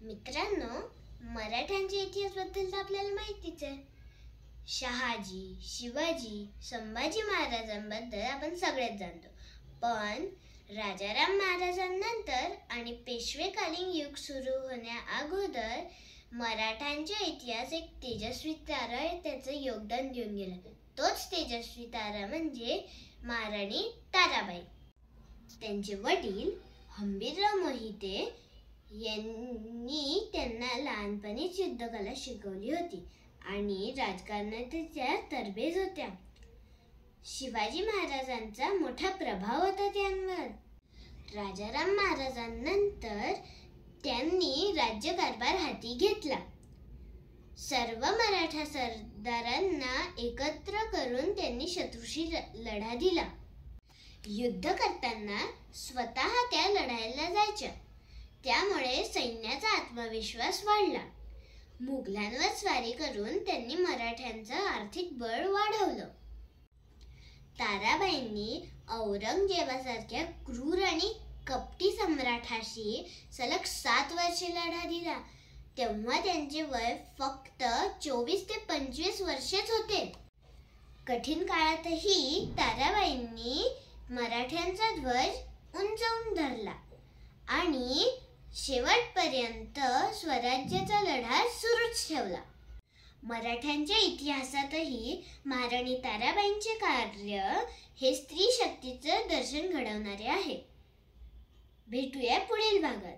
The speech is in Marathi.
मित्रांनो, मराठ्यांच्या इतिहासाबद्दल तर आपल्याला माहितीच आहे. शहाजी, शिवाजी, संभाजी महाराजांबद्दल आपण सगळेच जाणतो. पण राजाराम महाराजांनंतर आणि पेशवेकालीन युग सुरू होण्या अगोदर मराठ्यांच्या इतिहास एक तेजस्वी तारा त्याचं योगदान देऊन गेला. तोच तेजस्वी तारा म्हणजे महाराणी ताराबाई. त्यांचे वडील हंबीरराव मोहिते यांनी त्यांना लहानपणीच युद्धकला शिकवली होती आणि राजकारणात त्या तरबेज होत्या. शिवाजी महाराजांचा मोठा प्रभाव होता त्यांवर. राजाराम महाराजांनंतर त्यांनी राज्यकारभार हाती घेतला. सर्व मराठा सरदारांना एकत्र करून त्यांनी शत्रूशी लढा दिला. युद्ध करताना स्वतः त्या लढायला जायच्या. त्यामुळे सैन्याचा आत्मविश्वास वाढला. मुघलांवर स्वारी करून त्यांनी मराठ्यांचं आर्थिक बळ वाढवलं. ताराबाईंनी औरंगजेबासारख्या क्रूर आणि कपटी सम्राटाशी सलग 7 वर्षे लढा दिला. तेव्हा त्यांचे वय फक्त 24 ते 25 वर्षेच होते. कठीण काळातही ताराबाईंनी मराठ्यांचा ध्वज उंचावून धरला आणि शेवटपर्यंत स्वराज्याचा लढा सुरूच ठेवला. मराठ्यांच्या इतिहासातही महाराणी ताराबाईंचे कार्य हे स्त्री शक्तीचं दर्शन घडवणारे आहे. भेटूया पुढील भागात.